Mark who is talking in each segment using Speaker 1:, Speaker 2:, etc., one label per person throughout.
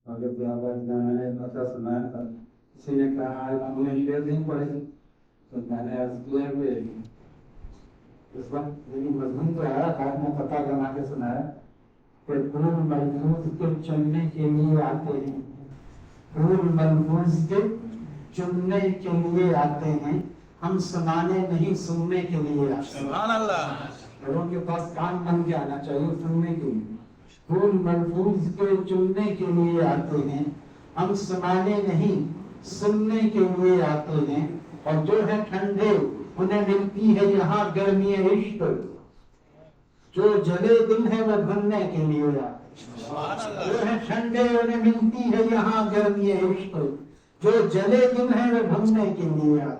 Speaker 1: اگر زیادہ میں نے مطلب سنایا تھا کسی نے کہا ہم نے شعر نہیں پڑھے تو میں نے عرض کیا کہ اس وقت لیکن مضمون تو آیا تھا میں پتہ بنا کے سنایا کہ پھول ملبوس کے چننے کے لیے آتے ہیں، پھول ملبوس کے چننے کے لیے آتے ہیں، ہم سنانے نہیں سننے کے لیے آتے ہیں۔ سبحان اللہ۔ لوگوں کے پاس کان بن کے آنا چاہیے سننے کے لیے۔ پھول ملبوس کے چننے کے لیے آتے ہیں، ہم سنانے نہیں سننے کے لیے آتے ہیں، اور جو ہے ٹھنڈے انہیں ملتی ہے یہاں گرمی عشق، جو جلے دل ہے وہ بھولنے کے لیے آتے ہیں۔ جو ہے ٹھنڈے انہیں ملتی ہے یہاں گرمی عشق، جو جلے دل ہے وہ بھولنے کے لیے آتے ہیں۔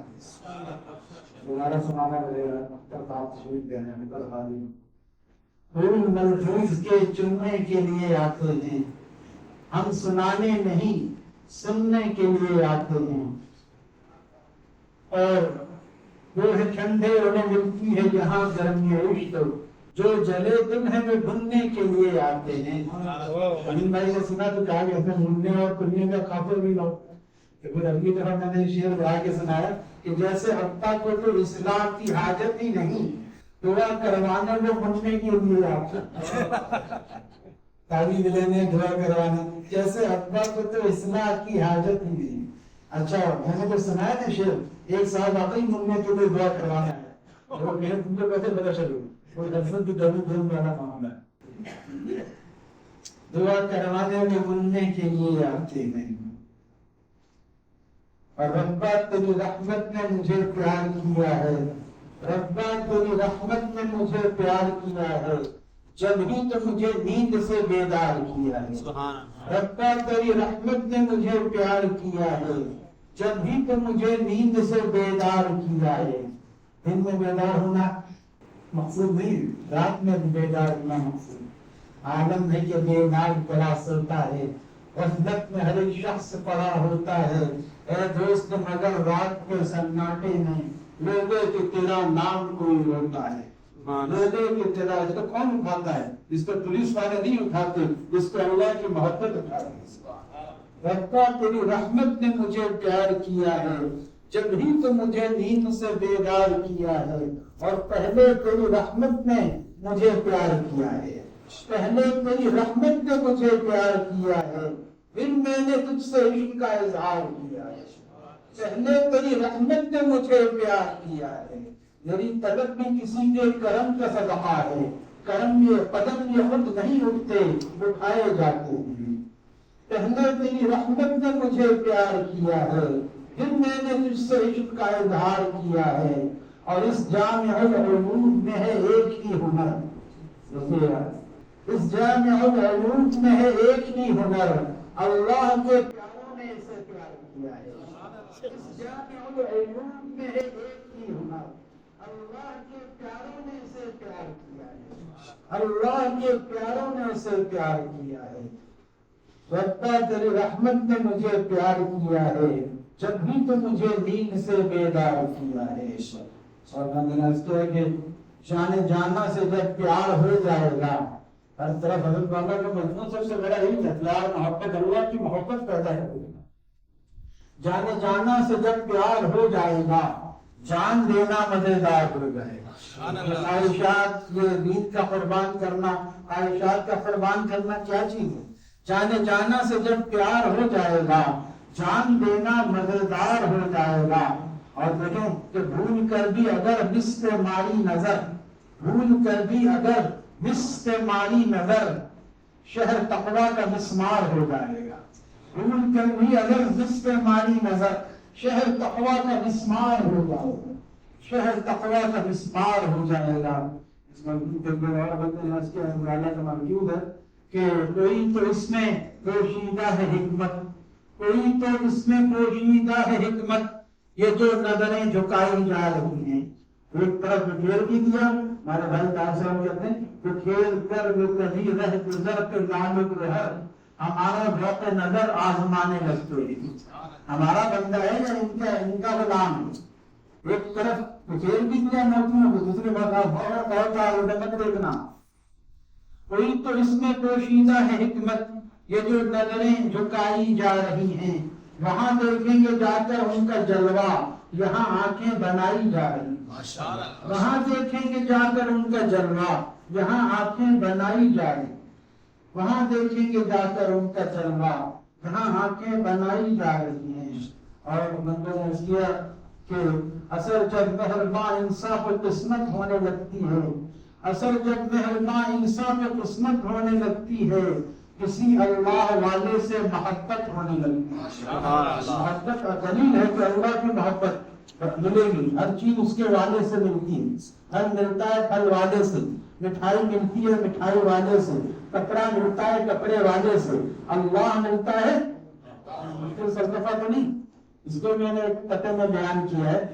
Speaker 1: دوبارہ سنانا پڑے گا تب آپ تشریف دینے میں کل حاضر۔ پھول ملبوس کے چننے کے لیے آتے ہیں، ہم سنانے نہیں سننے کے لیے آتے ہیں، اور وہ ہے ٹھنڈے انہیں ملتی ہے یہاں گرمی عشق، جو جلے دل ہے وہ بھولنے کے لیے آتے ہیں۔ امین بھائی نے سنا تو کہا کہ اس میں مننے اور کننے کا قافیہ بھی لاؤ، کہ پھر اگلی دفعہ میں نے شعر گا کے سنایا کہ جیسے ابا کو تو اسلام کی حاجت ہی نہیں، دعا کروانے وہ مننے کے لیے آتے ہیں۔ تعویذ لینے دعا کروانے، جیسے ابا کو تو اصلاح کی حاجت ہی نہیں۔ اچھا میں نے جو سنایا نا شعر، ایک صاحب آتے ہی مننے کے لیے دعا کروانا ہے، وہ کہیں تم کو کیسے پتا چلو، وہ دفعہ کی دبی دھوم والا معاملہ ہے۔ دعا کروانے میں مننے کے لیے آتے ہیں، اور ربا تیری رحمت نے مجھے پیار کیا ہے، ربا تیری رحمت نے مجھے پیار کیا ہے، جب ہی تو مجھے نیند سے بیدار کیا ہے۔ ربا تیری رحمت نے مجھے پیار کیا ہے، جب ہی تو مجھے نیند سے بیدار کیا ہے۔ دن میں بیدار ہونا مقصود نہیں، رات میں بیدار ہونا مقصود۔ عالم ہے کہ بے ناگ پڑا سوتا ہے، غفلت میں ہر ایک شخص پڑا ہوتا ہے، اے دوست مگر رات کے سناٹے میں لے لے کہ تیرا نام کوئی روتا ہے۔ لے لے کہ تیرا، اس کو کون اٹھاتا ہے؟ جس کو پولیس والے نہیں اٹھاتے، جس کو اللہ کی محبت اٹھاتی ہے۔ ربا تیری رحمت نے مجھے پیار کیا ہے، جب ہی تو مجھے نیند سے بیدار کیا ہے، اور پہلے تیری رحمت نے مجھے پیار کیا ہے، پہلے تیری رحمت نے مجھے پیار کیا ہے، پھر میں نے تجھ سے عشق کا اظہار کیا ہے۔ پہلے تیری رحمت نے مجھے پیار کیا ہے، میری طلب بھی کسی کے کرم کا صدقہ ہے، کرم یہ قدم یہ خود نہیں اٹھتے اٹھائے جاتے ہیں۔ پہلے تیری رحمت نے مجھے پیار کیا ہے، پھر میں نے تجھ سے عشق کا اظہار کیا ہے، اور اس جامع العلوم میں ہے ایک ہی ہنر، اس جامع العلوم میں ہے ایک ہی ہنر، اللہ کے پیاروں نے اسے پیار کیا ہے۔ اس جامع العلوم میں ہے ایک ہی ہنر، اللہ کے پیاروں نے اسے پیار کیا ہے، اللہ کے پیاروں نے اسے پیار کیا ہے۔ ربا تیری رحمت نے مجھے پیار کیا ہے، جب بھی تو مجھے نیند سے بیدار کیا ہے۔ اور میں نے اس کیا کہ جانے جانا سے جب پیار ہو جائے گا، ہر طرف حضرت مولانا کا مضمون سب سے بڑا یہی تھا، پیار محبت، اللہ کی محبت پیدا ہے۔ جانے جانا سے جب پیار ہو جائے گا، جان دینا مزیدار ہو جائے گا۔ خواہشات، یہ دین کا قربان کرنا، خواہشات کا قربان کرنا کیا چیز ہے؟ جانے جانا سے جب پیار ہو جائے گا، جان دینا مزیدار ہو جائے گا۔ اور دیکھیں کہ بھول کر بھی اگر مست ماری نظر، بھول کر بھی اگر مست ماری نظر، شہر تقویٰ کا مسمار ہو جائے گا۔ بھول کر بھی اگر مست ماری نظر، شہر تقویٰ کا مسمار ہو جائے گا، شہر تقویٰ کا مسمار ہو جائے گا۔ اس کا موجود ہے کہ کوئی تو اس میں پوشیدہ ہے حکمت، کوئی تو اس میں پوشیدہ ہے حکمت، یہ جو نظریں جھکائی جا رہی ہیں۔ ایک طرف کھیل بھی دیا، ہمارے بھائی صاحب کہتے ہیں کہ کھیل کر وہ کبھی رہ گزر کے نامک رہر، ہمارا ذوق نظر آزمانے لگتے ہیں۔ ہمارا بندہ ہے یا ان کا غلام ہے؟ ایک طرف کھیل بھی دیا موتیوں کو، دوسری بات مت دیکھنا، کوئی تو اس میں پوشیدہ ہے حکمت، یہ جو نظریں جھکائی جا رہی ہیں، وہاں دیکھیں گے جا کر ان کا جلوہ، یہاں آنکھیں بنائی جا رہی ہیں، وہاں دیکھیں گے جا کر ان کا جلوہ، یہاں آنکھیں بنائی جا رہی ہیں، وہاں دیکھیں گے جا کر ان کا جلوہ، یہاں آنکھیں بنائی جا رہی ہیں۔ اور بندوں نے کیا کہ اثر جب مہرباں انصاف و قسمت ہونے لگتی ہے، اثر جب مہرباں انصاف و قسمت ہونے لگتی ہے، کسی اللہ والے سے محبت ہونے لگتی ہے۔ محبت کا دلیل ہے کہ اللہ کی محبت ملے گی، ہر چیز اس کے والے سے ملتی ہے، پھل ملتا ہے پھل والے سے، مٹھائی ملتی ہے مٹھائی والے سے، کپڑا ملتا ہے کپڑے والے سے، اللہ ملتا ہے مشکل سرکفہ تو نہیں۔ اس کو میں نے قطع میں بیان کیا ہے،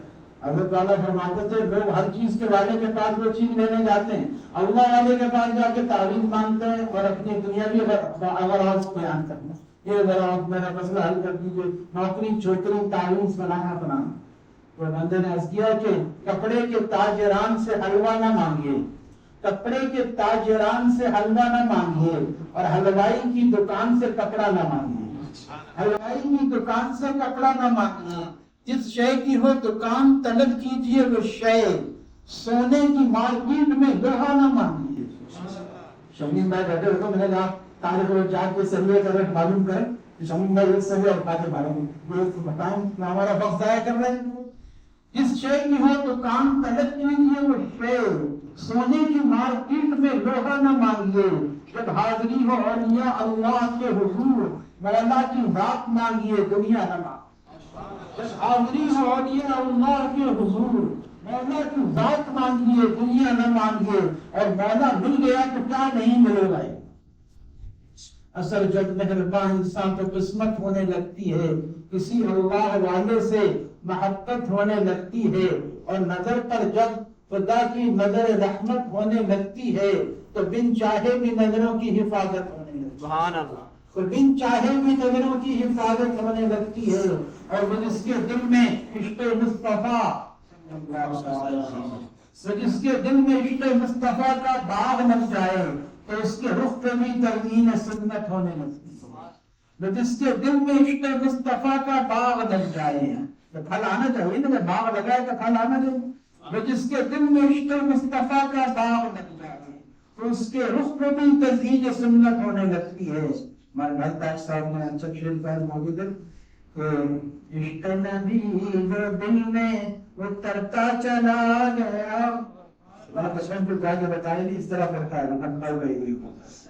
Speaker 1: حضرت والا فرماتے تھے لوگ ہر چیز کے والے کے پاس وہ چیز لینے جاتے ہیں، اللہ والے کے پاس جا کے تعویذ مانگتے ہیں اور اپنی دنیاوی اغراض بیان کرتے ہیں، یہ ذرا میرا مسئلہ حل کر دیجیے، نوکری چھوکری تعویذ فلانا فلانا۔ تو بندے نے عرض کیا کہ کپڑے کے تاجران سے حلوہ نہ مانگیے، کپڑے کے تاجران سے حلوہ نہ مانگیے، اور حلوائی کی دکان سے کپڑا نہ مانگیے، حلوائی کی دکان سے کپڑا نہ مانگیے، جس شے کی ہو دکان طلب کیجئے وہ شے، سونے کی مارکیٹ میں لوہا نہ مانگیے۔ شمیم بھائی بیٹھے ہوئے میں نے کہا تاریخ و جا کے سروے کر معلوم کریں کہ شمیم بھائی ایک سروے اور باتیں بتائیں کہ ہمارا وقت ضائع کر رہے ہیں۔ جس شے کی ہو دکان طلب کیجئے وہ شے، سونے کی مارکیٹ میں لوہا نہ مانگیے، جب حاضری ہو اولیاء اللہ کے حضور مولا کی ذات مانگیے دنیا نہ مانگیے۔ جب حاضری ہو اولیاء اللہ کے حضور مولا کی ذات مانگیے دنیا نہ مانگیے، اور مولا مل گیا تو کیا نہیں ملے گا۔ اصل جب مہربان انسان کو قسمت ہونے لگتی ہے، کسی اللہ والے سے محبت ہونے لگتی ہے، اور نظر پر جب خدا کی نظر رحمت ہونے لگتی ہے تو بن چاہے بھی نظروں کی حفاظت ہونے لگتی ہے۔ سبحان اللہ۔ تو بن چاہے بھی نظروں کی حفاظت ہونے لگتی ہے، اور وہ جس کے دل میں عشق مصطفیٰ جس کے دل میں عشق مصطفیٰ کا باغ لگ جائے تو اس کے رخ پہ بھی ترمیم سنت ہونے لگتی ہے۔ جس کے دل میں عشق مصطفیٰ کا باغ لگ جائے تو پھل آنا چاہیے نا، جب باغ لگائے تو پھل آنا چاہیے۔ جس کے دل میں عشق مصطفیٰ کا باغ لگ جائے تو اس کے رخ پہ بھی ترمیم سنت ہونے لگتی ہے۔ ہمارے بھائی تاج صاحب نے اچھا شعر پایا موجود ہے کہ عشق نبی جو دل میں اترتا چلا گیا، میں بچپن کو جا کے بتایا نہیں اس طرح کرتا ہے ہم پڑھ گئی ہوئی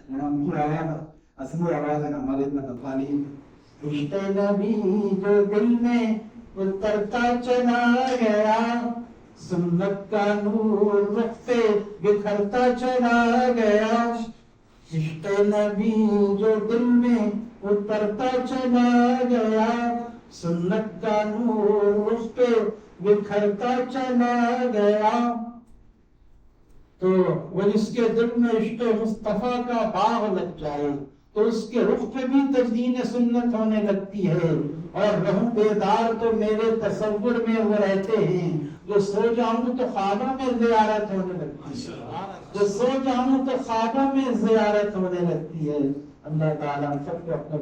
Speaker 1: ان کی آواز اصلی آواز ہے ہمارے اتنا تفالی۔ عشق نبی جو دل میں اترتا چلا گیا، سنت کا نور رخ پہ بکھرتا چلا گیا، عشق نبی جو دل میں اترتا چلا گیا، سنت کا نور رخ پہ بکھرتا چلا گیا۔ تو وہ جس کے دل میں عشق مصطفیٰ کا باغ لگ جائے تو اس کے رخ پہ بھی تجدید سنت ہونے لگتی ہے، اور رہوں بیدار تو میرے تصور میں وہ رہتے ہیں، جو سو جاؤں تو خوابوں میں زیارت ہونے لگتی ہے، جو سو جاؤں تو خوابوں میں زیارت ہونے لگتی ہے۔ اللہ تعالیٰ سب کو اپنے